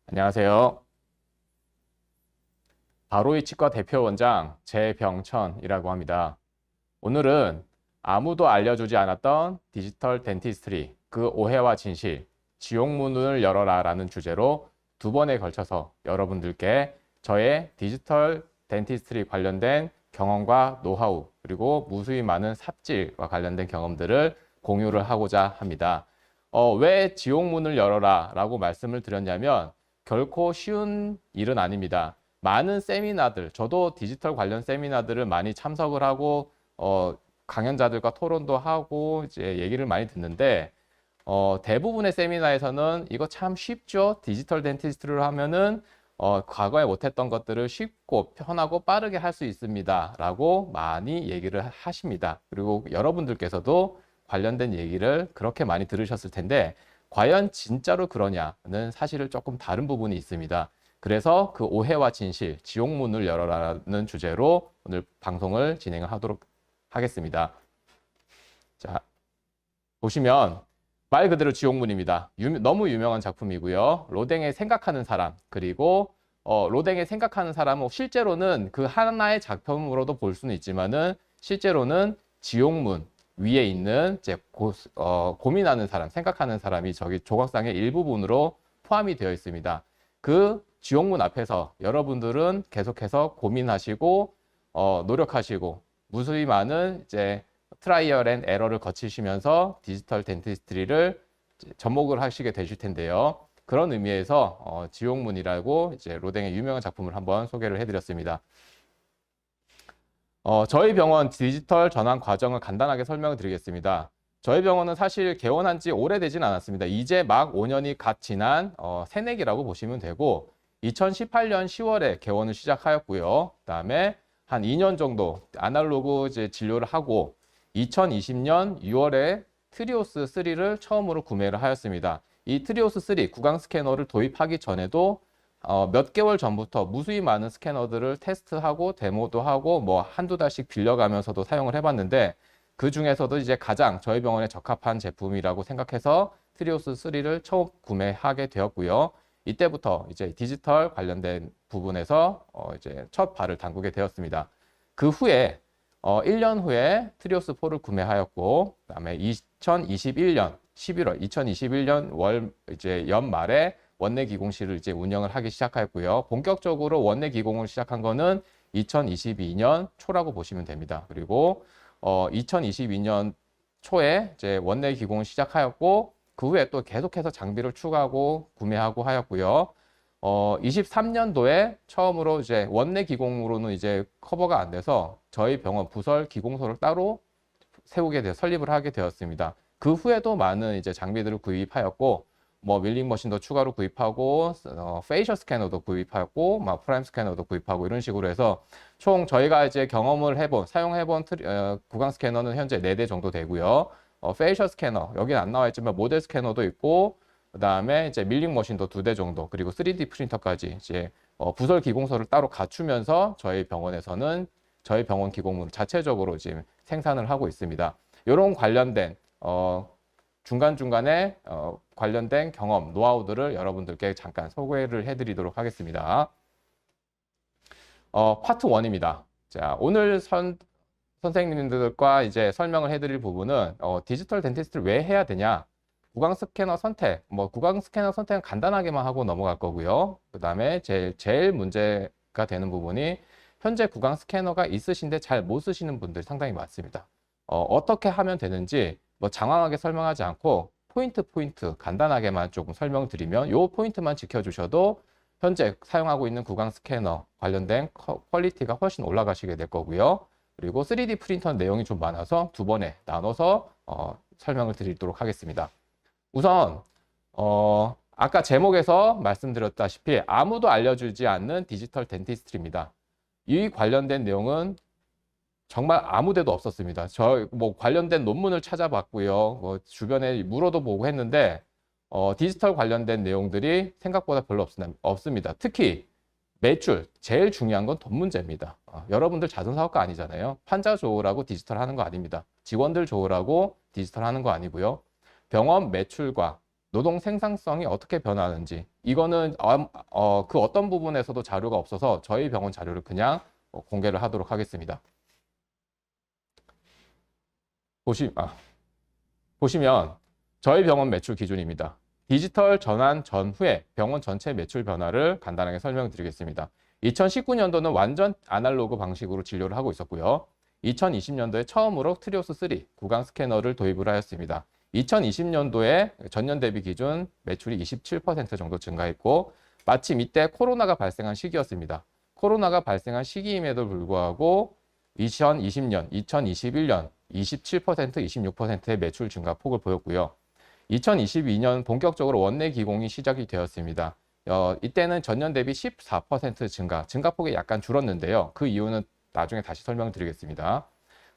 안녕하세요. 바로이 치과 대표 원장 재병천이라고 합니다. 오늘은 아무도 알려주지 않았던 디지털 덴티스트리, 그 오해와 진실, 지옥문을 열어라 라는 주제로 두 번에 걸쳐서 여러분들께 저의 디지털 덴티스트리 관련된 경험과 노하우, 그리고 무수히 많은 삽질과 관련된 경험들을 공유를 하고자 합니다. 왜 지옥문을 열어라 라고 말씀을 드렸냐면 결코 쉬운 일은 아닙니다. 많은 세미나들, 저도 디지털 관련 세미나들을 많이 참석을 하고 강연자들과 토론도 하고 이제 얘기를 많이 듣는데 대부분의 세미나에서는 이거 참 쉽죠. 디지털 덴티스트를 하면은 과거에 못했던 것들을 쉽고 편하고 빠르게 할 수 있습니다. 라고 많이 얘기를 하십니다. 그리고 여러분들께서도 관련된 얘기를 그렇게 많이 들으셨을 텐데 과연 진짜로 그러냐는 사실을 조금 다른 부분이 있습니다. 그래서 그 오해와 진실, 지옥문을 열어라는 주제로 오늘 방송을 진행을 하도록 하겠습니다. 자, 보시면 말 그대로 지옥문입니다. 너무 유명한 작품이고요. 로댕의 생각하는 사람, 그리고 로댕의 생각하는 사람은 실제로는 그 하나의 작품으로도 볼 수는 있지만은 실제로는 지옥문 위에 있는 이제 고민하는 사람, 생각하는 사람이 저기 조각상의 일부분으로 포함이 되어 있습니다. 그 지옥문 앞에서 여러분들은 계속해서 고민하시고 노력하시고 무수히 많은 이제 트라이얼 앤 에러를 거치시면서 디지털 덴티스트리를 접목을 하시게 되실 텐데요. 그런 의미에서 지옥문이라고 이제 로댕의 유명한 작품을 한번 소개를 해드렸습니다. 저희 병원 디지털 전환 과정을 간단하게 설명을 드리겠습니다. 저희 병원은 사실 개원한 지 오래되진 않았습니다. 이제 막 5년이 갓 지난 새내기라고 보시면 되고 2018년 10월에 개원을 시작하였고요. 그다음에 한 2년 정도 아날로그 이제 진료를 하고 2020년 6월에 트리오스 3를 처음으로 구매를 하였습니다. 이 트리오스 3 구강 스캐너를 도입하기 전에도 몇 개월 전부터 무수히 많은 스캐너들을 테스트하고 데모도 하고 뭐 한두 달씩 빌려가면서도 사용을 해봤는데 그 중에서도 이제 가장 저희 병원에 적합한 제품이라고 생각해서 트리오스 3를 처음 구매하게 되었고요. 이때부터 이제 디지털 관련된 부분에서 이제 첫 발을 담그게 되었습니다. 그 후에 1년 후에 트리오스 4를 구매하였고, 그다음에 2021년 11월, 2021년 이제 연말에 원내 기공실을 이제 운영을 하기 시작하였고요. 본격적으로 원내 기공을 시작한 거는 2022년 초라고 보시면 됩니다. 그리고 2022년 초에 이제 원내 기공을 시작하였고 그 후에 또 계속해서 장비를 추가하고 구매하고 하였고요. 23년도에 처음으로 이제 원내 기공으로는 이제 커버가 안 돼서 저희 병원 부설 기공소를 따로 설립을 하게 되었습니다. 그 후에도 많은 이제 장비들을 구입하였고, 뭐 밀링 머신도 추가로 구입하고, 페이셜 스캐너도 구입하였고, 막 프라임 스캐너도 구입하고 이런 식으로 해서 총 저희가 이제 경험을 사용해본 구강 스캐너는 현재 4대 정도 되고요. 페이셜 스캐너 여기는 안 나와 있지만 모델 스캐너도 있고, 그다음에 이제 밀링 머신도 2대 정도, 그리고 3D 프린터까지 이제 부설 기공소를 따로 갖추면서 저희 병원에서는 저희 병원 기공물 자체적으로 지금 생산을 하고 있습니다. 이런 관련된 중간중간에 관련된 경험, 노하우들을 여러분들께 잠깐 소개를 해드리도록 하겠습니다. 파트 1입니다. 자, 오늘 선생님들과 이제 설명을 해드릴 부분은 디지털 덴티스트를 왜 해야 되냐? 구강 스캐너 선택, 구강 스캐너 선택은 간단하게만 하고 넘어갈 거고요. 그 다음에 제일 문제가 되는 부분이 현재 구강 스캐너가 있으신데 잘 못 쓰시는 분들이 상당히 많습니다. 어떻게 하면 되는지 장황하게 설명하지 않고 포인트 간단하게만 조금 설명드리면 이 포인트만 지켜주셔도 현재 사용하고 있는 구강 스캐너 관련된 퀄리티가 훨씬 올라가시게 될 거고요. 그리고 3D 프린터 내용이 좀 많아서 두 번에 나눠서 설명을 드리도록 하겠습니다. 우선 아까 제목에서 말씀드렸다시피 아무도 알려주지 않는 디지털 덴티스트리입니다. 이 관련된 내용은 정말 아무 데도 없었습니다. 관련된 논문을 찾아봤고요. 주변에 물어도 보고 했는데 디지털 관련된 내용들이 생각보다 별로 없습니다. 특히 매출, 제일 중요한 건 돈 문제입니다. 여러분들 자선사업가 아니잖아요. 환자 좋으라고 디지털 하는 거 아닙니다. 직원들 좋으라고 디지털 하는 거 아니고요. 병원 매출과 노동 생산성이 어떻게 변하는지 이거는 그 어떤 부분에서도 자료가 없어서 저희 병원 자료를 그냥 공개를 하도록 하겠습니다. 보시면 저희 병원 매출 기준입니다. 디지털 전환 전후에 병원 전체 매출 변화를 간단하게 설명드리겠습니다. 2019년도는 완전 아날로그 방식으로 진료를 하고 있었고요. 2020년도에 처음으로 트리오스 3 구강 스캐너를 도입을 하였습니다. 2020년도에 전년 대비 기준 매출이 27% 정도 증가했고 마침 이때 코로나가 발생한 시기였습니다. 코로나가 발생한 시기임에도 불구하고 2020년, 2021년 27%, 26%의 매출 증가폭을 보였고요. 2022년 본격적으로 원내 기공이 시작이 되었습니다. 이때는 전년 대비 14% 증가폭이 약간 줄었는데요. 그 이유는 나중에 다시 설명드리겠습니다.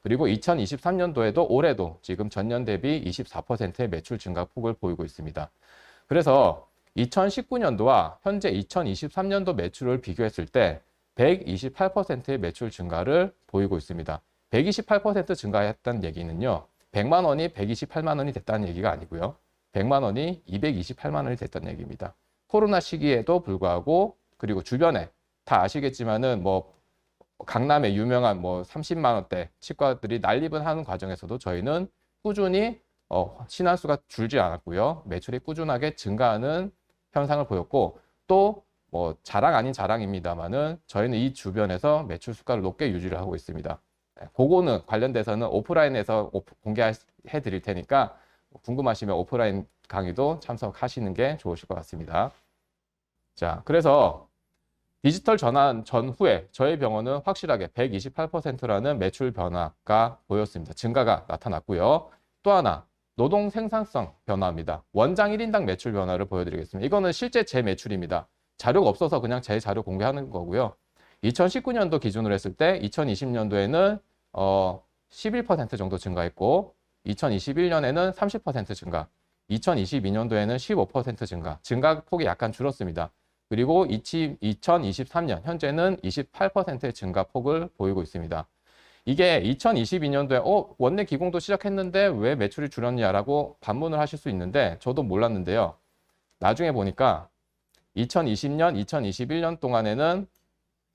그리고 2023년도에도 올해도 지금 전년 대비 24%의 매출 증가폭을 보이고 있습니다. 그래서 2019년도와 현재 2023년도 매출을 비교했을 때 128%의 매출 증가를 보이고 있습니다. 128% 증가했다는 얘기는요. 100만 원이 128만 원이 됐다는 얘기가 아니고요. 100만 원이 228만 원이 됐다는 얘기입니다. 코로나 시기에도 불구하고 그리고 주변에 다 아시겠지만은 뭐 강남의 유명한 뭐 30만 원대 치과들이 난립을 하는 과정에서도 저희는 꾸준히 신환수가 줄지 않았고요. 매출이 꾸준하게 증가하는 현상을 보였고 또 뭐 자랑 아닌 자랑입니다만은 저희는 이 주변에서 매출 수가를 높게 유지를 하고 있습니다. 그거는 관련돼서는 오프라인에서 공개해 드릴 테니까 궁금하시면 오프라인 강의도 참석하시는 게 좋으실 것 같습니다. 자, 그래서 디지털 전환 전후에 저희 병원은 확실하게 128%라는 매출 변화가 보였습니다. 증가가 나타났고요. 또 하나, 노동 생산성 변화입니다. 원장 1인당 매출 변화를 보여드리겠습니다. 이거는 실제 제 매출입니다. 자료가 없어서 그냥 제 자료 공개하는 거고요. 2019년도 기준으로 했을 때 2020년도에는 11% 정도 증가했고 2021년에는 30% 증가, 2022년도에는 15% 증가, 증가폭이 약간 줄었습니다. 그리고 2023년 현재는 28%의 증가폭을 보이고 있습니다. 이게 2022년도에 원내 기공도 시작했는데 왜 매출이 줄었냐라고 반문을 하실 수 있는데 저도 몰랐는데요. 나중에 보니까 2020년, 2021년 동안에는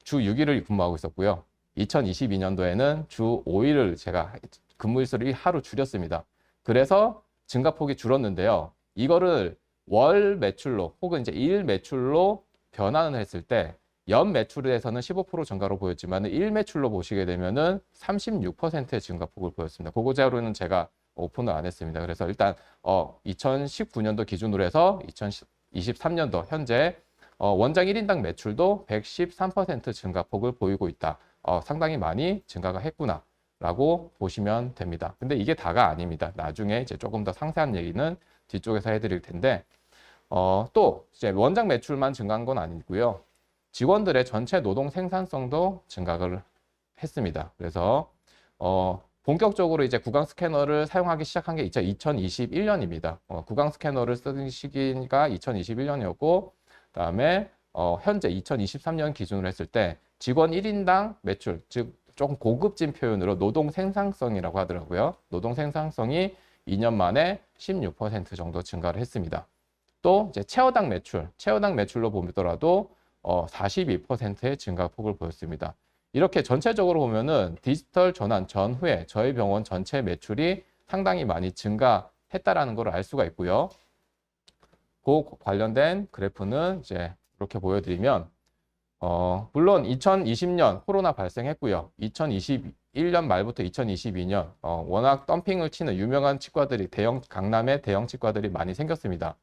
주 6일을 근무하고 있었고요. 2022년도에는 주 5일을 제가 근무일수를 하루 줄였습니다. 그래서 증가폭이 줄었는데요. 이거를 월 매출로 혹은 이제 일 매출로 변환을 했을 때 연 매출에서는 15% 증가로 보였지만 일 매출로 보시게 되면은 36%의 증가폭을 보였습니다. 그거 자료는 제가 오픈을 안 했습니다. 그래서 일단 2019년도 기준으로 해서 2023년도 현재 원장 1인당 매출도 113% 증가폭을 보이고 있다. 상당히 많이 증가가 했구나 라고 보시면 됩니다. 근데 이게 다가 아닙니다. 나중에 이제 조금 더 상세한 얘기는 뒤쪽에서 해드릴 텐데 또 이제 원장 매출만 증가한 건 아니고요. 직원들의 전체 노동 생산성도 증가를 했습니다. 그래서 본격적으로 이제 구강 스캐너를 사용하기 시작한 게 2021년입니다. 구강 스캐너를 쓰는 시기가 2021년이었고 그다음에 현재 2023년 기준으로 했을 때 직원 1인당 매출, 즉 조금 고급진 표현으로 노동 생산성이라고 하더라고요. 노동 생산성이 2년 만에 16% 정도 증가를 했습니다. 또 이제 체어당 매출로 보더라도 42%의 증가폭을 보였습니다. 이렇게 전체적으로 보면은 디지털 전환 전후에 저희 병원 전체 매출이 상당히 많이 증가했다라는 걸 알 수가 있고요. 그 관련된 그래프는 이제 이렇게 보여드리면 물론 2020년 코로나 발생했고요. 2021년 말부터 2022년 워낙 덤핑을 치는 유명한 치과들이 강남에 대형 치과들이 많이 생겼습니다.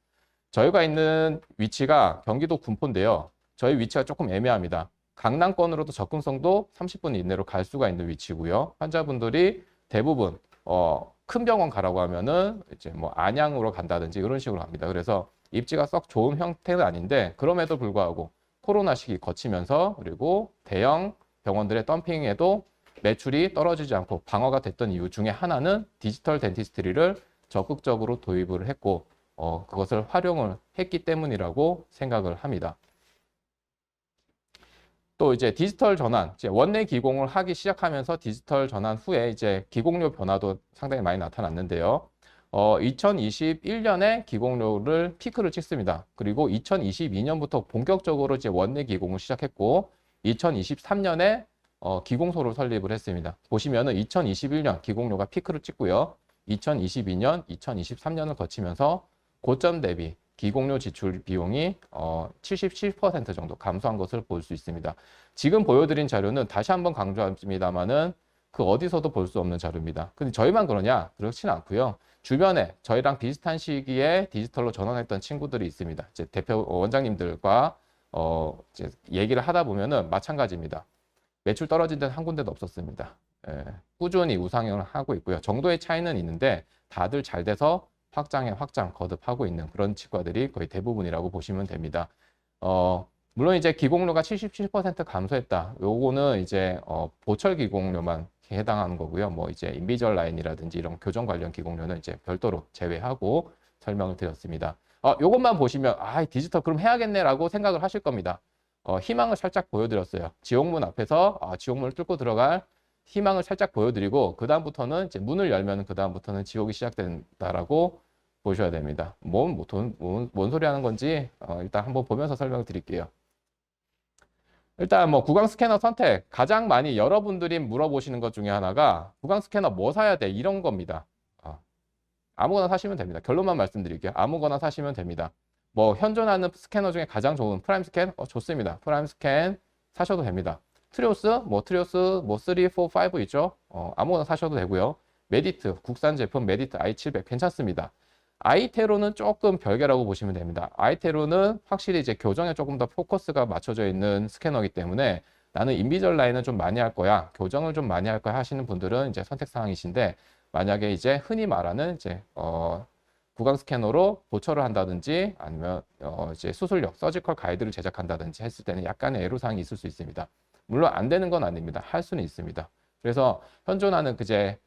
저희가 있는 위치가 경기도 군포인데요. 저희 위치가 조금 애매합니다. 강남권으로도 접근성도 30분 이내로 갈 수가 있는 위치고요. 환자분들이 대부분 큰 병원 가라고 하면은 이제 뭐 안양으로 간다든지 이런 식으로 합니다. 그래서 입지가 썩 좋은 형태는 아닌데 그럼에도 불구하고 코로나 시기 거치면서 그리고 대형 병원들의 덤핑에도 매출이 떨어지지 않고 방어가 됐던 이유 중에 하나는 디지털 덴티스트리를 적극적으로 도입을 했고 그것을 활용을 했기 때문이라고 생각을 합니다. 또 이제 디지털 전환, 이제 원내 기공을 하기 시작하면서 디지털 전환 후에 이제 기공료 변화도 상당히 많이 나타났는데요. 2021년에 기공료를 피크를 찍습니다. 그리고 2022년부터 본격적으로 이제 원내 기공을 시작했고 2023년에 기공소를 설립을 했습니다. 보시면은 2021년 기공료가 피크를 찍고요. 2022년, 2023년을 거치면서 고점 대비 기공료 지출 비용이 77% 정도 감소한 것을 볼 수 있습니다. 지금 보여드린 자료는 다시 한번 강조합니다만은 그 어디서도 볼 수 없는 자료입니다. 근데 저희만 그러냐? 그렇지는 않고요. 주변에 저희랑 비슷한 시기에 디지털로 전환했던 친구들이 있습니다. 이제 대표 원장님들과 이제 얘기를 하다 보면은 마찬가지입니다. 매출 떨어진 데는 한 군데도 없었습니다. 예, 꾸준히 우상향을 하고 있고요. 정도의 차이는 있는데 다들 잘 돼서 확장 거듭하고 있는 그런 치과들이 거의 대부분이라고 보시면 됩니다. 물론 이제 기공료가 77% 감소했다. 요거는 이제 보철 기공료만 해당하는 거고요. 뭐 이제 인비주얼 라인이라든지 이런 교정 관련 기공료는 이제 별도로 제외하고 설명을 드렸습니다. 요것만 보시면 디지털 그럼 해야겠네라고 생각을 하실 겁니다. 희망을 살짝 보여드렸어요. 지옥문 앞에서 지옥문을 뚫고 들어갈 희망을 살짝 보여드리고 그 다음부터는 이제 문을 열면 그 다음부터는 지옥이 시작된다라고 보셔야 됩니다. 뭔 소리 하는 건지 일단 한번 보면서 설명을 드릴게요. 일단 뭐 구강 스캐너 선택 가장 많이 여러분들이 물어보시는 것 중에 하나가 구강 스캐너 뭐 사야 돼 이런 겁니다. 아무거나 사시면 됩니다. 결론만 말씀드릴게요. 아무거나 사시면 됩니다. 뭐 현존하는 스캐너 중에 가장 좋은 프라임 스캔 좋습니다. 프라임 스캔 사셔도 됩니다. 트리오스 뭐 3, 4, 5 있죠. 아무거나 사셔도 되고요. 메디트 국산 제품 메디트 i700 괜찮습니다. 아이테로는 조금 별개라고 보시면 됩니다. 아이테로는 확실히 이제 교정에 조금 더 포커스가 맞춰져 있는 스캐너이기 때문에 나는 인비주얼 라인은 좀 많이 할 거야, 교정을 좀 많이 할 거야 하시는 분들은 이제 선택 사항이신데 만약에 이제 흔히 말하는 이제 구강 스캐너로 보철을 한다든지 아니면 이제 수술력 서지컬 가이드를 제작한다든지 했을 때는 약간의 애로사항이 있을 수 있습니다. 물론 안 되는 건 아닙니다. 할 수는 있습니다. 그래서 현존하는 그제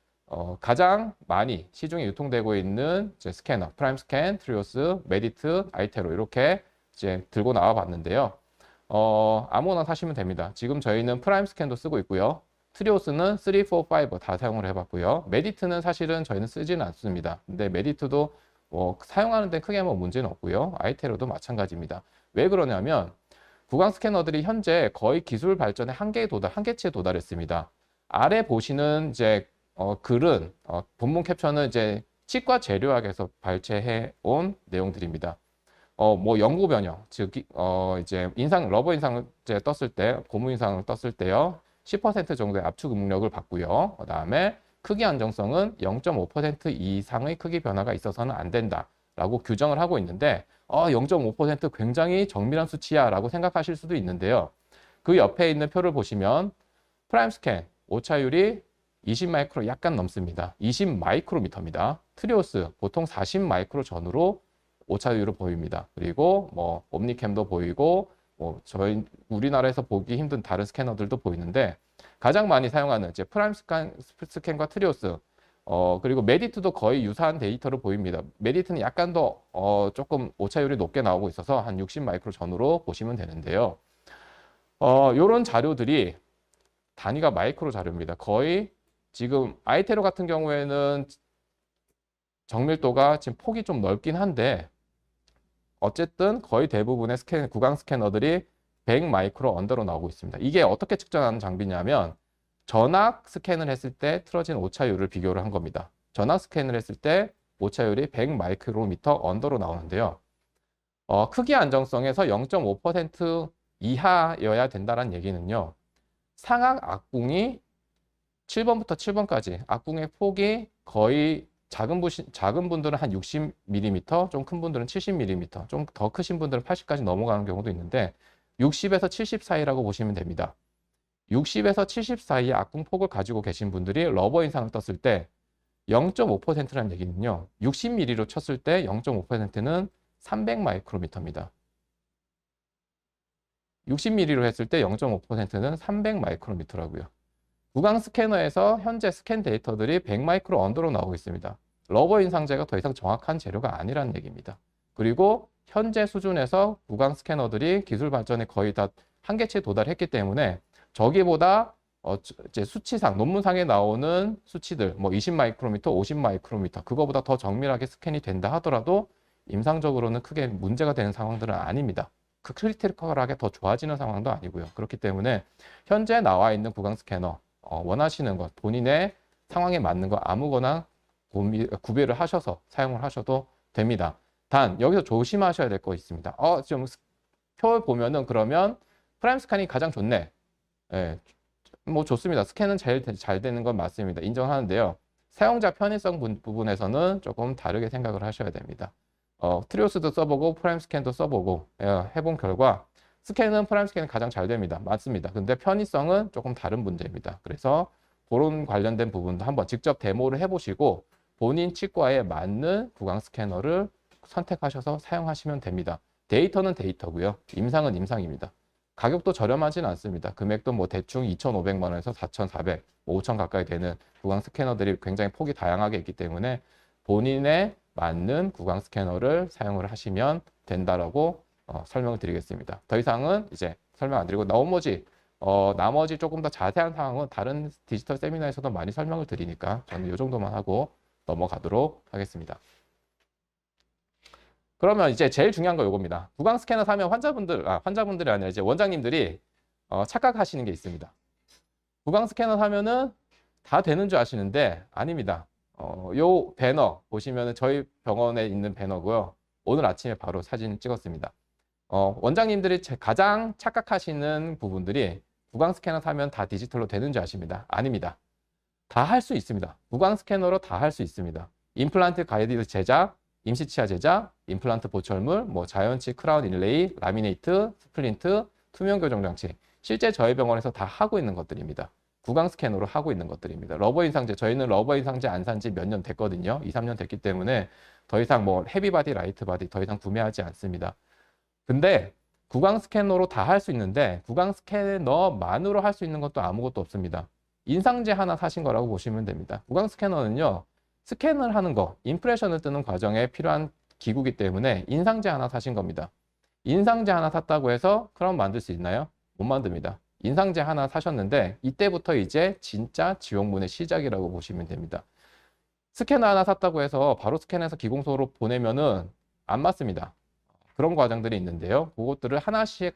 가장 많이 시중에 유통되고 있는 이제 스캐너, 프라임 스캔, 트리오스, 메디트, 아이테로 이렇게 이제 들고 나와 봤는데요. 아무거나 사시면 됩니다. 지금 저희는 프라임 스캔도 쓰고 있고요. 트리오스는 3, 4, 5 다 사용을 해봤고요. 메디트는 사실은 저희는 쓰지는 않습니다. 근데 메디트도 사용하는 데 크게 뭐 문제는 없고요. 아이테로도 마찬가지입니다. 왜 그러냐면 구강 스캐너들이 현재 거의 기술 발전의 한계치에 도달했습니다. 아래 보시는 이제 글은 본문 캡션은 이제 치과 재료학에서 발췌해 온 내용들입니다. 뭐 연구 변형, 즉 이제 러버 인상을 이제 떴을 때, 고무 인상을 떴을 때요, 10% 정도의 압축 응력을 받고요. 그다음에 크기 안정성은 0.5% 이상의 크기 변화가 있어서는 안 된다라고 규정을 하고 있는데 0.5% 굉장히 정밀한 수치야라고 생각하실 수도 있는데요. 그 옆에 있는 표를 보시면 프라임 스캔 오차율이 20 마이크로 약간 넘습니다. 20 마이크로미터입니다. 트리오스 보통 40 마이크로 전후로 오차율을 보입니다. 그리고 뭐 옴니캠도 보이고 뭐 저희 우리나라에서 보기 힘든 다른 스캐너들도 보이는데 가장 많이 사용하는 이제 프라임 스캔과 트리오스 그리고 메디트도 거의 유사한 데이터를 보입니다. 메디트는 약간 더 조금 오차율이 높게 나오고 있어서 한 60 마이크로 전후로 보시면 되는데요. 이런 자료들이 단위가 마이크로 자료입니다. 거의 지금 아이테로 같은 경우에는 정밀도가 지금 폭이 좀 넓긴 한데 어쨌든 거의 대부분의 구강 스캐너들이 100 마이크로 언더로 나오고 있습니다. 이게 어떻게 측정하는 장비냐면 전악 스캔을 했을 때 틀어진 오차율을 비교를 한 겁니다. 전악 스캔을 했을 때 오차율이 100 마이크로미터 언더로 나오는데요. 크기 안정성에서 0.5% 이하여야 된다는 얘기는요. 상악 악궁이 7번부터 7번까지 악궁의 폭이 거의 작은 분들은 한 60mm, 좀 큰 분들은 70mm, 좀 더 크신 분들은 80까지 넘어가는 경우도 있는데 60에서 70 사이라고 보시면 됩니다. 60에서 70 사이의 악궁 폭을 가지고 계신 분들이 러버 인상을 떴을 때 0.5%라는 얘기는요. 60mm로 쳤을 때 0.5%는 300 마이크로미터입니다. 60mm로 했을 때 0.5%는 300 마이크로미터라고요. 구강 스캐너에서 현재 스캔 데이터들이 100 마이크로 언더로 나오고 있습니다. 러버 인상제가 더 이상 정확한 재료가 아니라는 얘기입니다. 그리고 현재 수준에서 구강 스캐너들이 기술 발전에 거의 다 한계치에 도달했기 때문에 저기보다 이제 수치상, 논문상에 나오는 수치들, 뭐 20 마이크로미터, 50 마이크로미터, 그거보다 더 정밀하게 스캔이 된다 하더라도 임상적으로는 크게 문제가 되는 상황들은 아닙니다. 그 크리티컬하게 더 좋아지는 상황도 아니고요. 그렇기 때문에 현재 나와 있는 구강 스캐너, 원하시는 것, 본인의 상황에 맞는 거 아무거나 구비를 하셔서 사용을 하셔도 됩니다. 단, 여기서 조심하셔야 될 거 있습니다. 지금 표 보면은 그러면 프라임 스캔이 가장 좋네. 예, 뭐 좋습니다. 스캔은 제일 잘 되는 건 맞습니다. 인정하는데요. 사용자 편의성 부분에서는 조금 다르게 생각을 하셔야 됩니다. 트리오스도 써보고 프라임 스캔도 써보고 해본 결과 스캔은 프라임 스캔이 가장 잘 됩니다. 맞습니다. 근데 편의성은 조금 다른 문제입니다. 그래서 그런 관련된 부분도 한번 직접 데모를 해보시고 본인 치과에 맞는 구강 스캐너를 선택하셔서 사용하시면 됩니다. 데이터는 데이터고요. 임상은 임상입니다. 가격도 저렴하지는 않습니다. 금액도 뭐 대충 2,500만 원에서 4,400, 5,000 가까이 되는 구강 스캐너들이 굉장히 폭이 다양하게 있기 때문에 본인의 맞는 구강 스캐너를 사용을 하시면 된다라고 설명을 드리겠습니다. 더 이상은 이제 설명 안 드리고 나머지 조금 더 자세한 사항은 다른 디지털 세미나에서도 많이 설명을 드리니까 저는 이 정도만 하고 넘어가도록 하겠습니다. 그러면 이제 제일 중요한 거 요겁니다. 구강 스캐너 사면 환자분들이 아니라 이제 원장님들이 착각하시는 게 있습니다. 구강 스캐너 사면은 다 되는 줄 아시는데 아닙니다. 요 배너 보시면은 저희 병원에 있는 배너고요. 오늘 아침에 바로 사진 찍었습니다. 원장님들이 가장 착각하시는 부분들이 구강 스캐너 사면 다 디지털로 되는 줄 아십니다. 아닙니다. 다 할 수 있습니다. 구강 스캐너로 다 할 수 있습니다. 임플란트 가이드 제작, 임시치아 제작, 임플란트 보철물, 뭐 자연치 크라운 인레이, 라미네이트, 스플린트, 투명 교정 장치. 실제 저희 병원에서 다 하고 있는 것들입니다. 구강 스캐너로 하고 있는 것들입니다. 러버 인상제, 저희는 러버 인상제 안 산 지 몇 년 됐거든요. 2, 3년 됐기 때문에 더 이상 뭐 헤비바디, 라이트바디 더 이상 구매하지 않습니다. 근데 구강 스캐너로 다 할 수 있는데 구강 스캐너만으로 할 수 있는 것도 아무것도 없습니다. 인상제 하나 사신 거라고 보시면 됩니다. 구강 스캐너는요. 스캔을 하는 거, 임프레션을 뜨는 과정에 필요한 기구이기 때문에 인상제 하나 사신 겁니다. 인상제 하나 샀다고 해서 크라운 만들 수 있나요? 못 만듭니다. 인상제 하나 사셨는데 이때부터 이제 진짜 지옥문의 시작이라고 보시면 됩니다. 스캐너 하나 샀다고 해서 바로 스캔해서 기공소로 보내면은 안 맞습니다. 그런 과정들이 있는데요. 그것들을 하나씩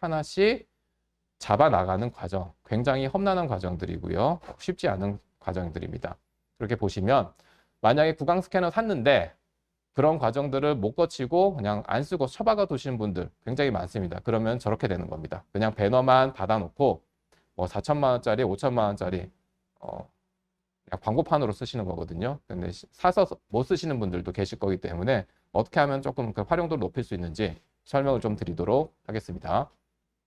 잡아 나가는 과정, 굉장히 험난한 과정들이고요. 쉽지 않은 과정들입니다. 그렇게 보시면 만약에 구강 스캐너 샀는데 그런 과정들을 못 거치고 그냥 안 쓰고 처박아 두시는 분들 굉장히 많습니다. 그러면 저렇게 되는 겁니다. 그냥 배너만 받아놓고 뭐 4천만 원짜리, 5천만 원짜리 그냥 광고판으로 쓰시는 거거든요. 근데 사서 못 쓰시는 분들도 계실 거기 때문에 어떻게 하면 조금 그 활용도를 높일 수 있는지 설명을 좀 드리도록 하겠습니다.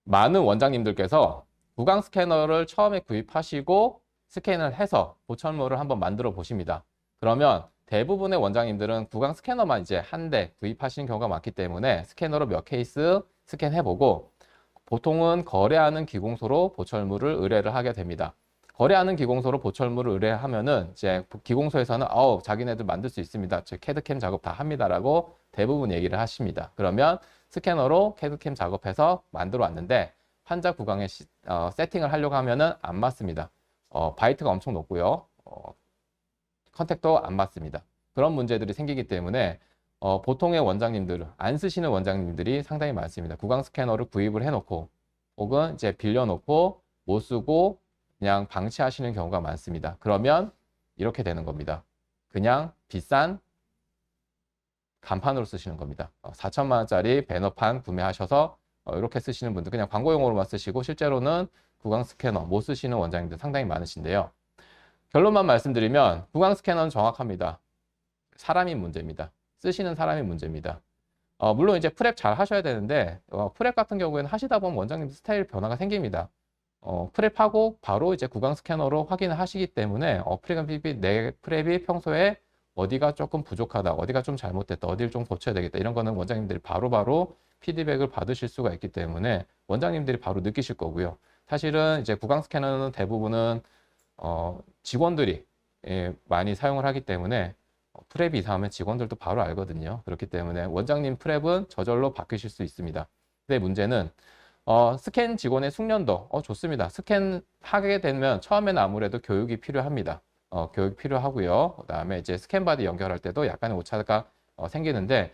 많은 원장님들께서 구강 스캐너를 처음에 구입하시고 스캔을 해서 보철물을 한번 만들어 보십니다. 그러면 대부분의 원장님들은 구강 스캐너만 이제 한 대 구입하시는 경우가 많기 때문에 스캐너로 몇 케이스 스캔해보고 보통은 거래하는 기공소로 보철물을 의뢰를 하게 됩니다. 거래하는 기공소로 보철물을 의뢰하면은 이제 기공소에서는 자기네들 만들 수 있습니다. 제 캐드캠 작업 다 합니다라고 대부분 얘기를 하십니다. 그러면 스캐너로 캐드캠 작업해서 만들어 왔는데 환자 구강에 세팅을 하려고 하면은 안 맞습니다. 바이트가 엄청 높고요. 컨택도 안 맞습니다. 그런 문제들이 생기기 때문에 보통의 원장님들, 안 쓰시는 원장님들이 상당히 많습니다. 구강 스캐너를 구입을 해놓고 혹은 이제 빌려놓고 못 쓰고 그냥 방치하시는 경우가 많습니다. 그러면 이렇게 되는 겁니다. 그냥 비싼 간판으로 쓰시는 겁니다. 4천만 원짜리 배너판 구매하셔서 이렇게 쓰시는 분들 그냥 광고용으로만 쓰시고 실제로는 구강 스캐너 못 쓰시는 원장님들 상당히 많으신데요. 결론만 말씀드리면 구강 스캐너는 정확합니다. 사람이 문제입니다. 쓰시는 사람이 문제입니다. 물론 이제 프랩 잘 하셔야 되는데 프랩 같은 경우에는 하시다 보면 원장님 스타일 변화가 생깁니다. 프랩하고 바로 이제 구강 스캐너로 확인을 하시기 때문에 내 프랩이 평소에 어디가 조금 부족하다, 어디가 좀 잘못됐다, 어디를 좀 고쳐야 되겠다 이런 거는 원장님들이 바로바로 피드백을 받으실 수가 있기 때문에 원장님들이 바로 느끼실 거고요. 사실은 이제 구강 스캐너는 대부분은 직원들이 많이 사용을 하기 때문에 프랩이 이상하면 직원들도 바로 알거든요. 그렇기 때문에 원장님 프랩은 저절로 바뀌실 수 있습니다. 근데 문제는 스캔 직원의 숙련도 좋습니다. 스캔 하게 되면 처음에는 아무래도 교육이 필요합니다. 교육이 필요하고요. 그다음에 이제 스캔 바디 연결할 때도 약간의 오차가 생기는데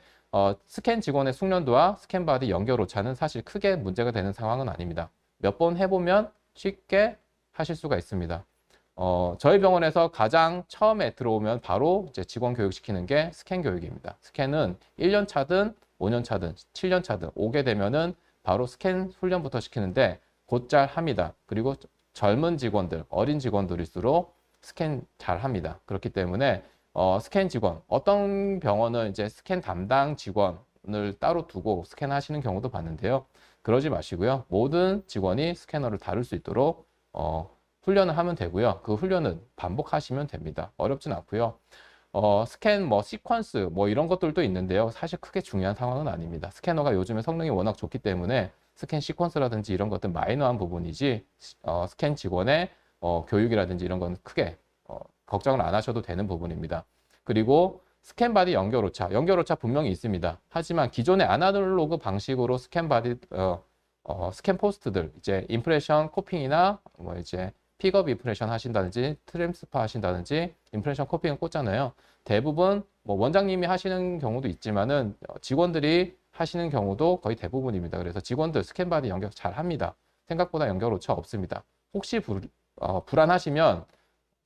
스캔 직원의 숙련도와 스캔 바디 연결 오차는 사실 크게 문제가 되는 상황은 아닙니다. 몇 번 해보면 쉽게 하실 수가 있습니다. 저희 병원에서 가장 처음에 들어오면 바로 이제 직원 교육시키는 게 스캔 교육입니다. 스캔은 1년 차든 5년 차든 7년 차든 오게 되면은 바로 스캔 훈련부터 시키는데 곧잘 합니다. 그리고 젊은 직원들, 어린 직원들일수록 스캔 잘 합니다. 그렇기 때문에 스캔 직원, 어떤 병원은 이제 스캔 담당 직원을 따로 두고 스캔하시는 경우도 봤는데요. 그러지 마시고요. 모든 직원이 스캐너를 다룰 수 있도록 훈련을 하면 되고요. 그 훈련은 반복하시면 됩니다. 어렵진 않고요. 스캔 시퀀스 이런 것들도 있는데요. 사실 크게 중요한 상황은 아닙니다. 스캐너가 요즘에 성능이 워낙 좋기 때문에 스캔 시퀀스라든지 이런 것들 마이너한 부분이지 스캔 직원의 교육이라든지 이런 건 크게 걱정을 안 하셔도 되는 부분입니다. 그리고 스캔 바디 연결 오차 분명히 있습니다. 하지만 기존의 아날로그 방식으로 스캔 바디 스캔 포스트들 이제 임프레션 코핑이나 이제 픽업 임프레션 하신다든지 트랜스퍼 하신다든지 임프레션 코핑을 꽂잖아요. 대부분 원장님이 하시는 경우도 있지만은 직원들이 하시는 경우도 거의 대부분입니다. 그래서 직원들 스캔 바디 연결 잘 합니다. 생각보다 연결 오차 없습니다. 혹시 불안하시면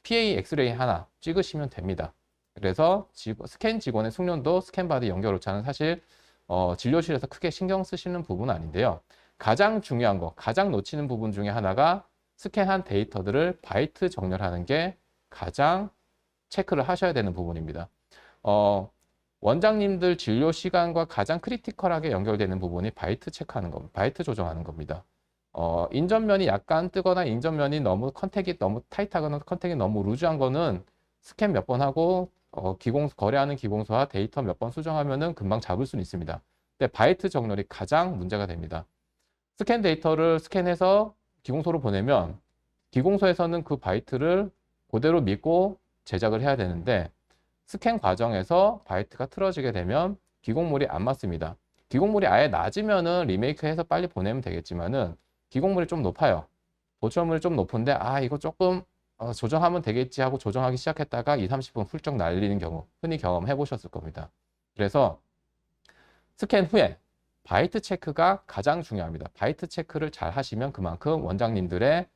PA 엑스레이 하나 찍으시면 됩니다. 그래서 스캔 직원의 숙련도 스캔 바디 연결 오차는 사실 진료실에서 크게 신경 쓰시는 부분은 아닌데요. 가장 중요한 거, 가장 놓치는 부분 중에 하나가 스캔한 데이터들을 바이트 정렬하는 게 가장 체크를 하셔야 되는 부분입니다. 원장님들 진료 시간과 가장 크리티컬하게 연결되는 부분이 바이트 체크하는 겁니다. 바이트 조정하는 겁니다. 인전면이 약간 뜨거나 인전면이 너무 컨택이 너무 타이트하거나 컨택이 너무 루즈한 거는 스캔 몇 번 하고 거래하는 기공소와 데이터 몇 번 수정하면은 금방 잡을 수는 있습니다. 근데 바이트 정렬이 가장 문제가 됩니다. 스캔 데이터를 스캔해서 기공소로 보내면 기공소에서는 그 바이트를 그대로 믿고 제작을 해야 되는데 스캔 과정에서 바이트가 틀어지게 되면 기공물이 안 맞습니다. 기공물이 아예 낮으면은 리메이크해서 빨리 보내면 되겠지만은 기공물이 좀 높아요. 보철물이 좀 높은데 이거 조금 조정하면 되겠지 하고 조정하기 시작했다가 2, 30분 훌쩍 날리는 경우 흔히 경험해 보셨을 겁니다. 그래서 스캔 후에 바이트 체크가 가장 중요합니다. 바이트 체크를 잘 하시면 그만큼 원장님들의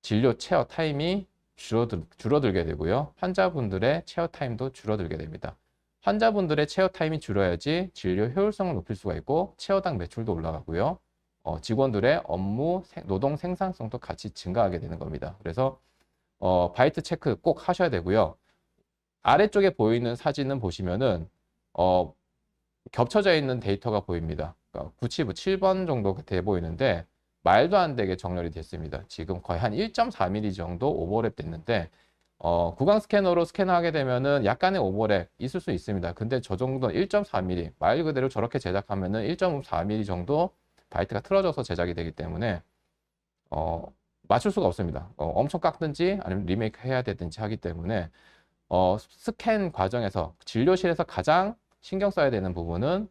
진료 체어 타임이 줄어들게 되고요. 환자분들의 체어 타임도 줄어들게 됩니다. 환자분들의 체어 타임이 줄어야지 진료 효율성을 높일 수가 있고 체어당 매출도 올라가고요. 직원들의 업무, 노동 생산성도 같이 증가하게 되는 겁니다. 그래서 바이트 체크 꼭 하셔야 되고요. 아래쪽에 보이는 사진은 보시면은 겹쳐져 있는 데이터가 보입니다. 그러니까 9치부 7번 정도 돼 보이는데 말도 안 되게 정렬이 됐습니다. 지금 거의 한 1.4mm 정도 오버랩 됐는데 구강 스캐너로 스캔하게 되면은 약간의 오버랩 있을 수 있습니다. 근데 저 정도는 1.4mm 말 그대로 저렇게 제작하면은 1.4mm 정도 바이트가 틀어져서 제작이 되기 때문에 맞출 수가 없습니다. 엄청 깎든지 아니면 리메이크 해야 되든지 하기 때문에 스캔 과정에서 진료실에서 가장 신경 써야 되는 부분은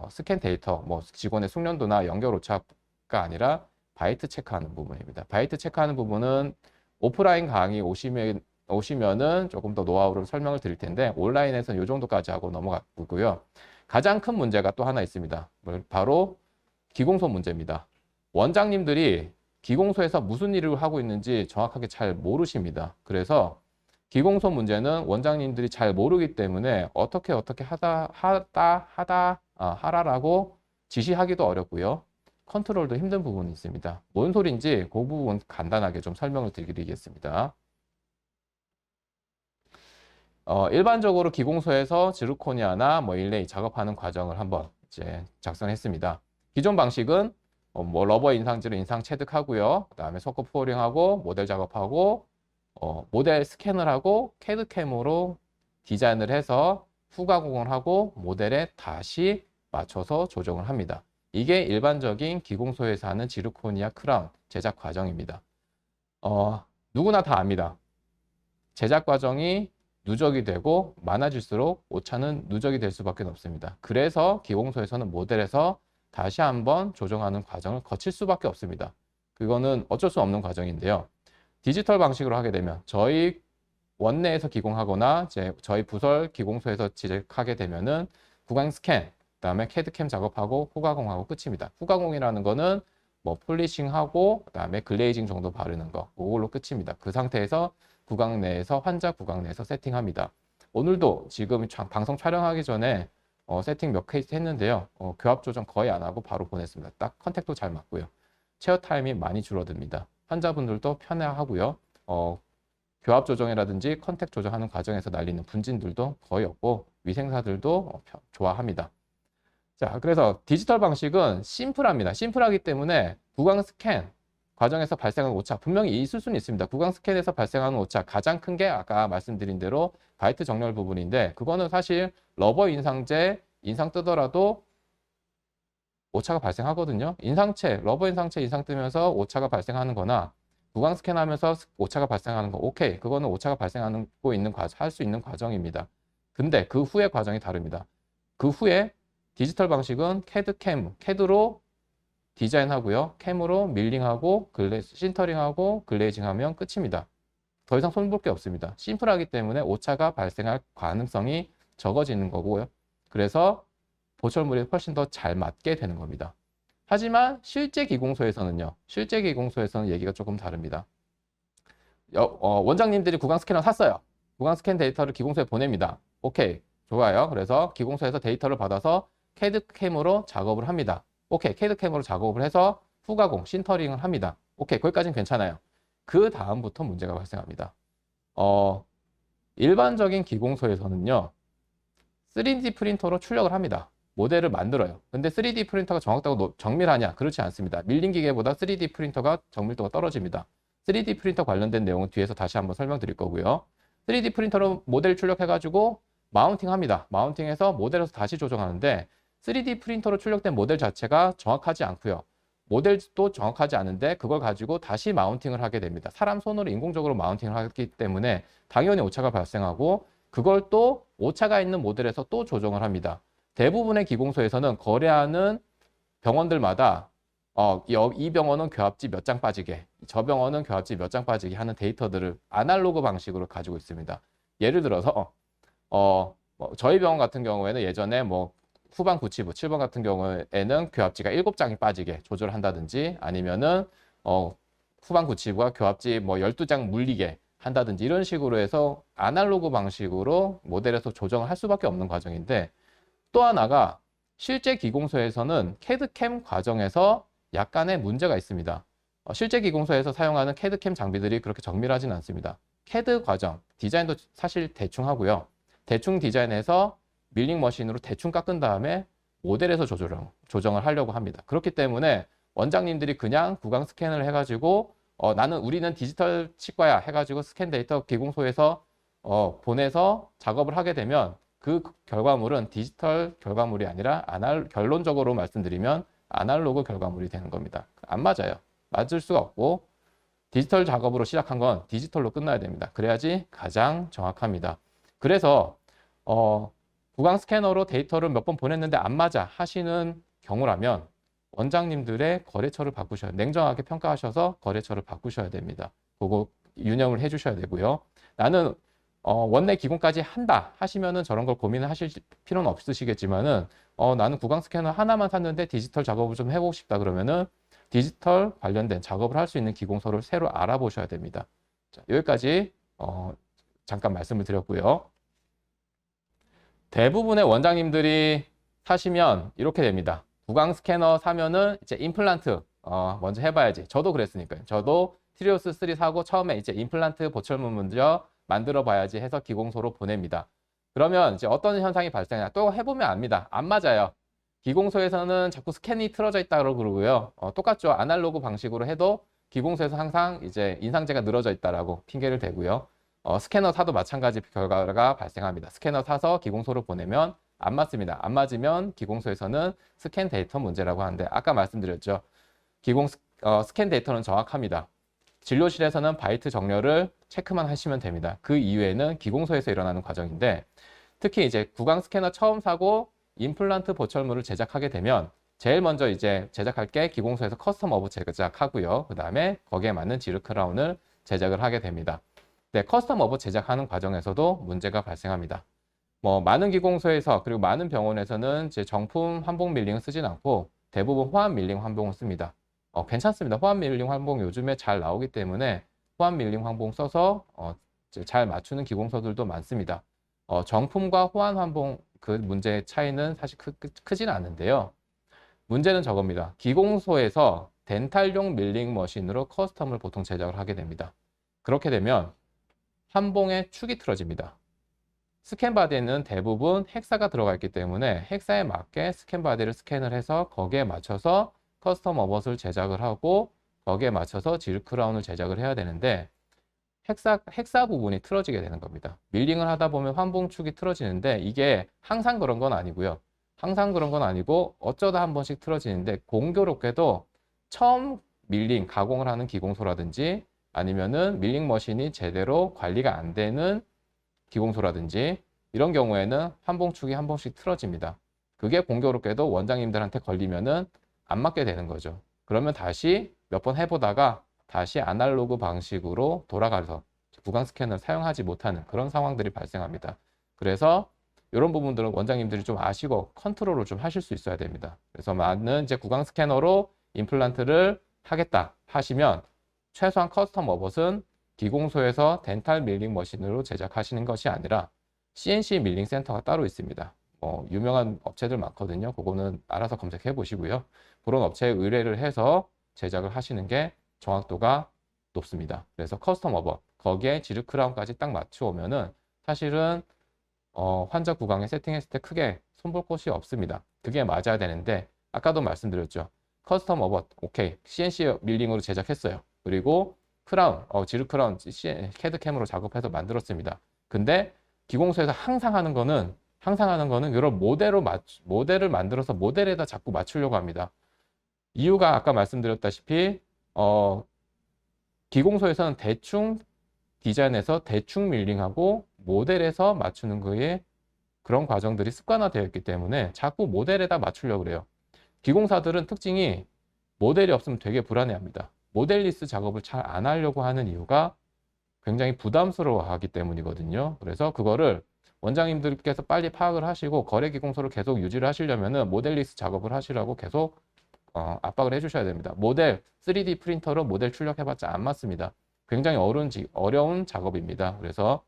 스캔 데이터, 직원의 숙련도나 연결 오차가 아니라 바이트 체크하는 부분입니다. 바이트 체크하는 부분은 오프라인 강의 오시면은 조금 더 노하우를 설명을 드릴 텐데 온라인에서는 이 정도까지 하고 넘어가고요. 가장 큰 문제가 또 하나 있습니다. 바로 기공소 문제입니다. 원장님들이 기공소에서 무슨 일을 하고 있는지 정확하게 잘 모르십니다. 그래서 기공소 문제는 원장님들이 잘 모르기 때문에 어떻게 하라라고 지시하기도 어렵고요. 컨트롤도 힘든 부분이 있습니다. 뭔 소린지 그 부분 간단하게 좀 설명을 드리겠습니다. 일반적으로 기공소에서 지르코니아나 일레이 작업하는 과정을 한번 이제 작성했습니다. 기존 방식은 러버 인상지로 인상 체득하고요. 그다음에 속고 포링하고 모델 작업하고 모델 스캔을 하고 캐드캠으로 디자인을 해서 후가공을 하고 모델에 다시 맞춰서 조정을 합니다. 이게 일반적인 기공소에서 하는 지르코니아 크라운 제작 과정입니다. 누구나 다 압니다. 제작 과정이 누적이 되고 많아질수록 오차는 누적이 될 수밖에 없습니다. 그래서 기공소에서는 모델에서 다시 한번 조정하는 과정을 거칠 수밖에 없습니다. 그거는 어쩔 수 없는 과정인데요. 디지털 방식으로 하게 되면 저희 원내에서 기공하거나 이제 저희 부설 기공소에서 제작하게 되면은 구강 스캔, 그다음에 캐드캠 작업하고 후가공하고 끝입니다. 후가공이라는 거는 뭐 폴리싱하고 그다음에 글레이징 정도 바르는 거, 그걸로 끝입니다. 그 상태에서 구강 내에서 환자 구강 내에서 세팅합니다. 오늘도 지금 방송 촬영하기 전에 세팅 몇 케이스 했는데요. 교합 조정 거의 안 하고 바로 보냈습니다. 딱 컨택도 잘 맞고요. 체어 타임이 많이 줄어듭니다. 환자분들도 편해하고요. 교합 조정이라든지 컨택 조정하는 과정에서 날리는 분진들도 거의 없고 위생사들도 좋아합니다. 자, 그래서 디지털 방식은 심플합니다. 심플하기 때문에 구강 스캔 과정에서 발생하는 오차 분명히 있을 수는 있습니다. 구강 스캔에서 발생하는 오차 가장 큰 게 아까 말씀드린 대로 바이트 정렬 부분인데 그거는 사실 러버 인상제 인상 뜨더라도 오차가 발생하거든요. 인상체, 러버 인상체 인상 뜨면서 오차가 발생하는 거나 구강 스캔하면서 오차가 발생하는 거 오케이. 그거는 오차가 발생하고 있는 할 수 있는 과정입니다. 근데 그 후의 과정이 다릅니다. 그 후에 디지털 방식은 캐드로 디자인하고요. 캠으로 밀링하고 신터링하고 글레이징하면 끝입니다. 더 이상 손볼 게 없습니다. 심플하기 때문에 오차가 발생할 가능성이 적어지는 거고요. 그래서 보철물이 훨씬 더 잘 맞게 되는 겁니다. 하지만 실제 기공소에서는요. 실제 기공소에서는 얘기가 조금 다릅니다. 원장님들이 구강 스캐너 샀어요. 구강 스캔 데이터를 기공소에 보냅니다. 오케이, 좋아요. 그래서 기공소에서 데이터를 받아서 캐드캠으로 작업을 합니다. 오케이, 캐드캠으로 작업을 해서 후가공, 신터링을 합니다. 오케이, 거기까지는 괜찮아요. 그 다음부터 문제가 발생합니다. 일반적인 기공소에서는요. 3D 프린터로 출력을 합니다. 모델을 만들어요. 근데 3D 프린터가 정확하고 정밀하냐? 그렇지 않습니다. 밀링 기계보다 3D 프린터가 정밀도가 떨어집니다. 3D 프린터 관련된 내용은 뒤에서 다시 한번 설명드릴 거고요. 3D 프린터로 모델 출력해가지고 마운팅 합니다. 마운팅해서 모델에서 다시 조정하는데 3D 프린터로 출력된 모델 자체가 정확하지 않고요. 모델도 정확하지 않은데 그걸 가지고 다시 마운팅을 하게 됩니다. 사람 손으로 인공적으로 마운팅을 하기 때문에 당연히 오차가 발생하고 그걸 또 오차가 있는 모델에서 또 조정을 합니다. 대부분의 기공소에서는 거래하는 병원들마다 이 병원은 교합지 몇 장 빠지게, 저 병원은 교합지 몇 장 빠지게 하는 데이터들을 아날로그 방식으로 가지고 있습니다. 예를 들어서 저희 병원 같은 경우에는 예전에 뭐 후방 구치부 7번 같은 경우에는 교합지가 7장이 빠지게 조절한다든지 아니면은 후방 구치부가 교합지 뭐 12장 물리게 한다든지 이런 식으로 해서 아날로그 방식으로 모델에서 조정을 할 수밖에 없는 과정인데 또 하나가 실제 기공소에서는 캐드캠 과정에서 약간의 문제가 있습니다. 실제 기공소에서 사용하는 캐드캠 장비들이 그렇게 정밀하진 않습니다. 캐드 과정, 디자인도 사실 대충 하고요. 대충 디자인해서 밀링 머신으로 대충 깎은 다음에 모델에서 조정을 하려고 합니다. 그렇기 때문에 원장님들이 그냥 구강 스캔을 해가지고 우리는 디지털 치과야 해가지고 스캔 데이터 기공소에서 보내서 작업을 하게 되면 그 결과물은 디지털 결과물이 아니라 결론적으로 말씀드리면 아날로그 결과물이 되는 겁니다. 안 맞아요. 맞을 수가 없고 디지털 작업으로 시작한 건 디지털로 끝나야 됩니다. 그래야지 가장 정확합니다. 그래서 구강 스캐너로 데이터를 몇 번 보냈는데 안 맞아 하시는 경우라면 원장님들의 거래처를 바꾸셔야 냉정하게 평가하셔서 거래처를 바꾸셔야 됩니다. 그거 유념을 해주셔야 되고요. 나는 원내 기공까지 한다 하시면은 저런 걸 고민을 하실 필요는 없으시겠지만은 나는 구강 스캐너 하나만 샀는데 디지털 작업을 좀 해보고 싶다 그러면은 디지털 관련된 작업을 할 수 있는 기공소를 새로 알아보셔야 됩니다. 자, 여기까지 잠깐 말씀을 드렸고요. 대부분의 원장님들이 사시면 이렇게 됩니다. 구강 스캐너 사면은 이제 임플란트 먼저 해봐야지. 저도 그랬으니까요. 저도 트리오스 3 사고 처음에 이제 임플란트 보철문 먼저 만들어 봐야지 해서 기공소로 보냅니다. 그러면 이제 어떤 현상이 발생하냐. 또 해보면 압니다. 안 맞아요. 기공소에서는 자꾸 스캔이 틀어져 있다고 그러고요. 똑같죠. 아날로그 방식으로 해도 기공소에서 항상 이제 인상제가 늘어져 있다라고 핑계를 대고요. 스캐너 사도 마찬가지 결과가 발생합니다. 스캐너 사서 기공소로 보내면 안 맞습니다. 안 맞으면 기공소에서는 스캔 데이터 문제라고 하는데 아까 말씀드렸죠. 스캔 데이터는 정확합니다. 진료실에서는 바이트 정렬을 체크만 하시면 됩니다. 그 이외에는 기공소에서 일어나는 과정인데 특히 이제 구강 스캐너 처음 사고 임플란트 보철물을 제작하게 되면 제일 먼저 이제 제작할 게 기공소에서 커스텀 어버 제작하고요. 그 다음에 거기에 맞는 지르 크라운을 제작을 하게 됩니다. 네, 커스텀 어버 제작하는 과정에서도 문제가 발생합니다. 뭐 많은 기공소에서 그리고 많은 병원에서는 이제 정품 환봉 밀링을 쓰진 않고 대부분 호환 밀링 환봉을 씁니다. 괜찮습니다. 호환 밀링 환봉 요즘에 잘 나오기 때문에 호환 밀링 환봉 써서 잘 맞추는 기공소들도 많습니다. 정품과 호환 환봉 그 문제의 차이는 사실 크진 않은데요. 문제는 저겁니다. 기공소에서 덴탈용 밀링 머신으로 커스텀을 보통 제작을 하게 됩니다. 그렇게 되면 환봉의 축이 틀어집니다. 스캔 바디에는 대부분 헥사가 들어가 있기 때문에 헥사에 맞게 스캔 바디를 스캔을 해서 거기에 맞춰서 커스텀 어벗을 제작을 하고 거기에 맞춰서 질 크라운을 제작을 해야 되는데 헥사 부분이 틀어지게 되는 겁니다. 밀링을 하다 보면 환봉축이 틀어지는데 이게 항상 그런 건 아니고요. 항상 그런 건 아니고 어쩌다 한 번씩 틀어지는데 공교롭게도 처음 밀링, 가공을 하는 기공소라든지 아니면은 밀링 머신이 제대로 관리가 안 되는 기공소라든지 이런 경우에는 환봉축이 한 번씩 틀어집니다. 그게 공교롭게도 원장님들한테 걸리면은 안 맞게 되는 거죠. 그러면 다시 몇 번 해보다가 다시 아날로그 방식으로 돌아가서 구강 스캐너를 사용하지 못하는 그런 상황들이 발생합니다. 그래서 이런 부분들은 원장님들이 좀 아시고 컨트롤을 좀 하실 수 있어야 됩니다. 그래서 많은 이제 구강 스캐너로 임플란트를 하겠다 하시면 최소한 커스텀 어벗은 기공소에서 덴탈 밀링 머신으로 제작하시는 것이 아니라 CNC 밀링 센터가 따로 있습니다. 유명한 업체들 많거든요. 그거는 알아서 검색해 보시고요. 그런 업체에 의뢰를 해서 제작을 하시는 게 정확도가 높습니다. 그래서 커스텀 어버 거기에 지르 크라운까지 딱 맞추오면은 사실은 환자 구강에 세팅했을 때 크게 손볼 곳이 없습니다. 그게 맞아야 되는데 아까도 말씀드렸죠. 커스텀 어버 오케이 CNC 밀링으로 제작했어요. 그리고 크라운, 지르 크라운 캐드캠으로 작업해서 만들었습니다. 근데 기공소에서 항상 하는 거는 이런 모델을 만들어서 모델에다 자꾸 맞추려고 합니다. 이유가 아까 말씀드렸다시피 기공소에서는 대충 디자인해서 대충 밀링하고 모델에서 맞추는 거에 그런 과정들이 습관화되어 있기 때문에 자꾸 모델에다 맞추려고 그래요. 기공사들은 특징이 모델이 없으면 되게 불안해합니다. 모델리스 작업을 잘 안 하려고 하는 이유가 굉장히 부담스러워하기 때문이거든요. 그래서 그거를 원장님들께서 빨리 파악을 하시고 거래기공소를 계속 유지를 하시려면은 모델리스 작업을 하시라고 계속 압박을 해주셔야 됩니다. 모델 3D 프린터로 모델 출력해봤자 안 맞습니다. 굉장히 어려운 작업입니다. 그래서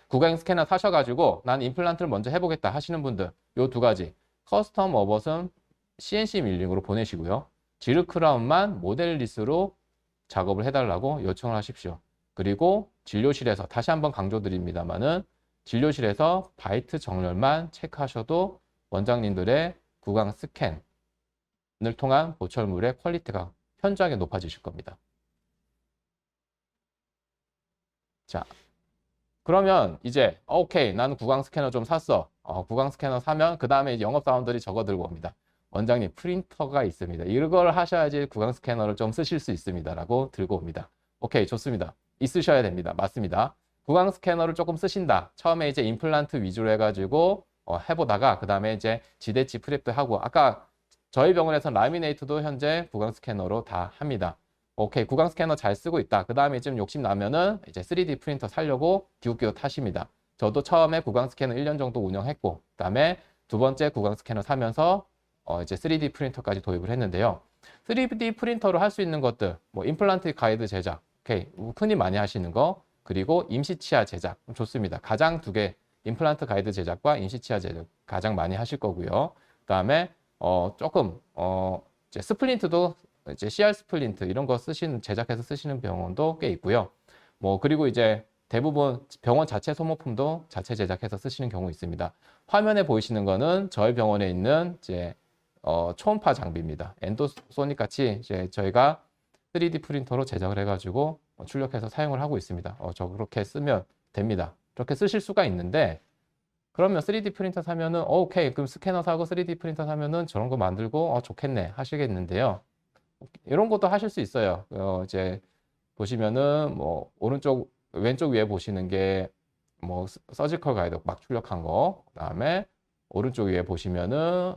구강 스캐너 사셔가지고 난 임플란트를 먼저 해보겠다 하시는 분들 요 두 가지 커스텀 어벗은 CNC 밀링으로 보내시고요. 지르 크라운만 모델리스로 작업을 해달라고 요청을 하십시오. 그리고 진료실에서 다시 한번 강조드립니다만은 진료실에서 바이트 정렬만 체크하셔도 원장님들의 구강 스캔을 통한 보철물의 퀄리티가 현저하게 높아지실 겁니다. 자, 그러면 이제 오케이 나는 구강 스캐너 좀 샀어. 구강 스캐너 사면 그 다음에 이제 영업사원들이 적어 들고 옵니다. 원장님 프린터가 있습니다. 이걸 하셔야지 구강 스캐너를 좀 쓰실 수 있습니다. 라고 들고 옵니다. 오케이 좋습니다. 있으셔야 됩니다. 맞습니다. 구강 스캐너를 조금 쓰신다. 처음에 이제 임플란트 위주로 해가지고 해보다가 그 다음에 이제 지대치 프랩도 하고 아까 저희 병원에서 라미네이트도 현재 구강 스캐너로 다 합니다. 오케이 구강 스캐너 잘 쓰고 있다. 그 다음에 좀 욕심 나면은 이제 3D 프린터 사려고 기웃기웃 하십니다. 저도 처음에 구강 스캐너 1년 정도 운영했고 그 다음에 두 번째 구강 스캐너 사면서 이제 3D 프린터까지 도입을 했는데요. 3D 프린터로 할 수 있는 것들 뭐 임플란트 가이드 제작 오케이 흔히 많이 하시는 거 그리고 임시치아 제작 좋습니다. 가장 두 개 임플란트 가이드 제작과 임시치아 제작 가장 많이 하실 거고요. 그 다음에 조금 이제 스플린트도 이제 CR 스플린트 이런 거 제작해서 쓰시는 병원도 꽤 있고요. 뭐 그리고 이제 대부분 병원 자체 소모품도 자체 제작해서 쓰시는 경우 있습니다. 화면에 보이시는 거는 저희 병원에 있는 이제 초음파 장비입니다. 엔도소닉 같이 이제 저희가 3D 프린터로 제작을 해가지고 출력해서 사용을 하고 있습니다. 그렇게 쓰면 됩니다. 그렇게 쓰실 수가 있는데 그러면 3D 프린터 사면은 오케이 그럼 스캐너 사고 3D 프린터 사면은 저런 거 만들고 좋겠네 하시겠는데요. 이런 것도 하실 수 있어요. 이제 보시면은 뭐 오른쪽 왼쪽 위에 보시는 게 뭐 서지컬 가이드 막 출력한 거 그다음에 오른쪽 위에 보시면은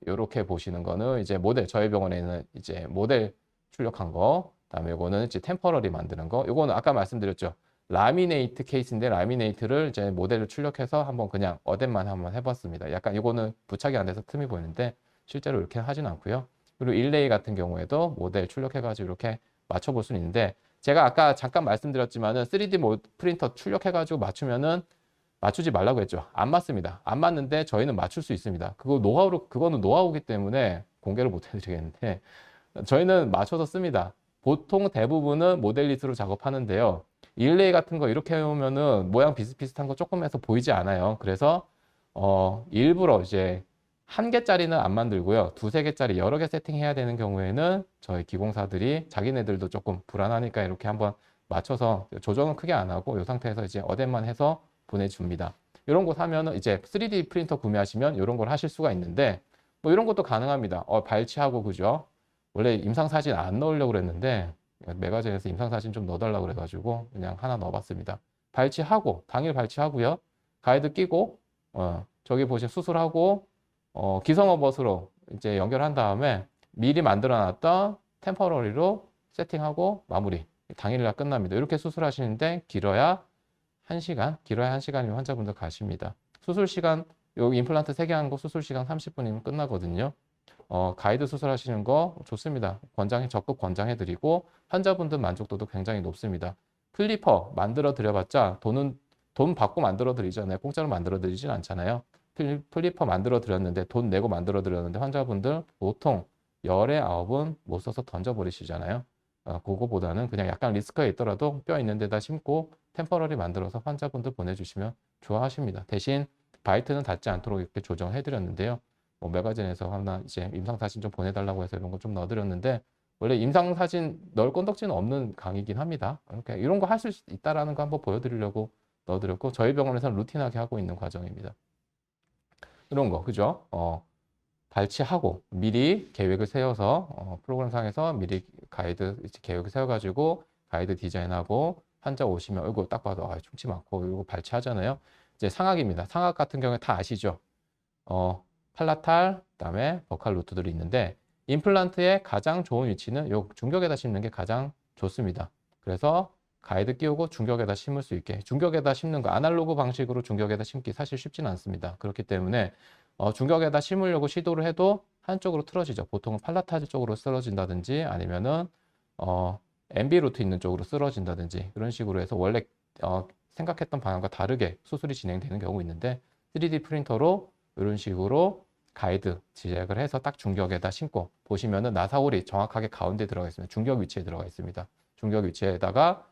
이렇게 보시는 거는 이제 모델, 저희 병원에는 이제 모델 출력한 거, 그다음에 이거는 이제 템퍼러리 만드는 거. 이거는 아까 말씀드렸죠. 라미네이트 케이스인데 라미네이트를 이제 모델을 출력해서 한번 그냥 어댑만 한번 해봤습니다. 약간 이거는 부착이 안 돼서 틈이 보이는데 실제로 이렇게 하진 않고요. 그리고 일레이 같은 경우에도 모델 출력해가지고 이렇게 맞춰볼 수는 있는데 제가 아까 잠깐 말씀드렸지만은 3D 프린터 출력해가지고 맞추면은 맞추지 말라고 했죠. 안 맞습니다. 안 맞는데 저희는 맞출 수 있습니다. 그거는 노하우기 때문에 공개를 못 해드리겠는데 저희는 맞춰서 씁니다. 보통 대부분은 모델릿으로 작업하는데요. 일레이 같은 거 이렇게 해오면은 모양 비슷비슷한 거 조금 해서 보이지 않아요. 그래서 일부러 이제 한 개짜리는 안 만들고요. 두세 개짜리 여러 개 세팅해야 되는 경우에는 저희 기공사들이 자기네들도 조금 불안하니까 이렇게 한번 맞춰서 조정은 크게 안 하고 이 상태에서 이제 어댑만 해서 보내줍니다. 이런 거 사면은 이제 3D 프린터 구매하시면 이런 걸 하실 수가 있는데 뭐 이런 것도 가능합니다. 발치하고 그죠? 원래 임상사진 안 넣으려고 그랬는데 매거진에서 임상사진 좀 넣어달라고 그래가지고 그냥 하나 넣어봤습니다. 발치하고 당일 발치하고요. 가이드 끼고 저기 보시면 수술하고 기성어벗으로 이제 연결한 다음에 미리 만들어놨던 템퍼러리로 세팅하고 마무리. 당일날 끝납니다. 이렇게 수술하시는데 길어야 1시간, 길어야 1시간이면 환자분들 가십니다. 수술 시간, 여기 임플란트 3개 한 거 수술 시간 30분이면 끝나거든요. 가이드 수술하시는 거 좋습니다. 적극 권장해드리고 환자분들 만족도도 굉장히 높습니다. 플리퍼 만들어 드려봤자 돈 받고 만들어 드리잖아요. 공짜로 만들어 드리진 않잖아요. 플리퍼 만들어 드렸는데 돈 내고 만들어 드렸는데 환자분들 보통 10에 9은 못 써서 던져버리시잖아요. 그거보다는 그냥 약간 리스크가 있더라도 뼈 있는 데다 심고 템퍼러리 만들어서 환자분들 보내주시면 좋아하십니다. 대신 바이트는 닿지 않도록 이렇게 조정해 드렸는데요. 매거진에서 하나 이제 임상사진 좀 보내달라고 해서 이런 거 좀 넣어드렸는데 원래 임상사진 넣을 건덕지는 없는 강의긴 합니다. 이렇게 이런 거 할 수 있다라는 거 한번 보여드리려고 넣어드렸고 저희 병원에서는 루틴하게 하고 있는 과정입니다. 이런 거 그죠? 발치하고 미리 계획을 세워서 프로그램상에서 미리 가이드 계획을 세워가지고 가이드 디자인하고 환자 오시면 이거 딱 봐도 충치 많고 이거 발치하잖아요. 이제 상악입니다. 상악 같은 경우에 다 아시죠? 팔라탈, 그다음에 버칼 루트들이 있는데 임플란트의 가장 좋은 위치는 요 중격에다 심는 게 가장 좋습니다. 그래서 가이드 끼우고 중격에다 심을 수 있게 중격에다 심는 거 아날로그 방식으로 중격에다 심기 사실 쉽지는 않습니다. 그렇기 때문에 중격에다 심으려고 시도를 해도 한쪽으로 틀어지죠. 보통은 팔라탈 쪽으로 쓰러진다든지 아니면은 MB 루트 있는 쪽으로 쓰러진다든지 그런 식으로 해서 원래 생각했던 방향과 다르게 수술이 진행되는 경우 있는데 3D 프린터로 이런 식으로 가이드 제작을 해서 딱 중격에다 심고 보시면은 나사홀이 정확하게 가운데 들어가 있습니다. 중격 위치에 들어가 있습니다. 중격 위치에다가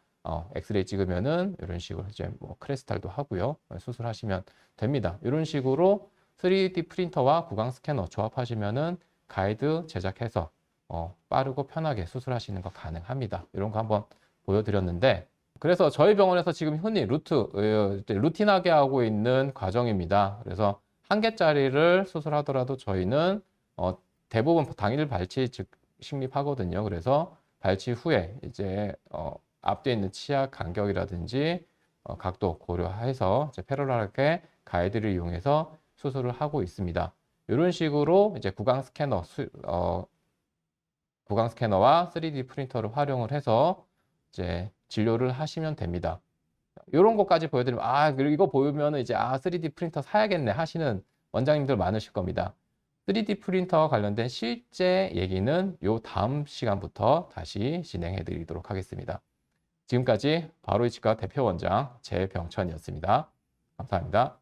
엑스레이 찍으면은 이런 식으로 이제 뭐 크레스탈도 하고요. 수술하시면 됩니다. 이런 식으로 3D 프린터와 구강 스캐너 조합하시면은 가이드 제작해서 빠르고 편하게 수술하시는 거 가능합니다. 이런 거 한번 보여드렸는데 그래서 저희 병원에서 지금 흔히 루틴하게 하고 있는 과정입니다. 그래서 한 개짜리를 수술하더라도 저희는 대부분 당일 발치 식립하거든요. 그래서 발치 후에 이제 앞뒤에 있는 치아 간격이라든지 각도 고려해서 이제 패러럴하게 가이드를 이용해서 수술을 하고 있습니다. 이런 식으로 이제 구강 스캐너와 3D 프린터를 활용을 해서 이제 진료를 하시면 됩니다. 이런 것까지 보여드리면 그리고 이거 보면 이제 3D 프린터 사야겠네 하시는 원장님들 많으실 겁니다. 3D 프린터와 관련된 실제 얘기는 요 다음 시간부터 다시 진행해 드리도록 하겠습니다. 지금까지 바로이치과 대표 원장 재병천이었습니다. 감사합니다.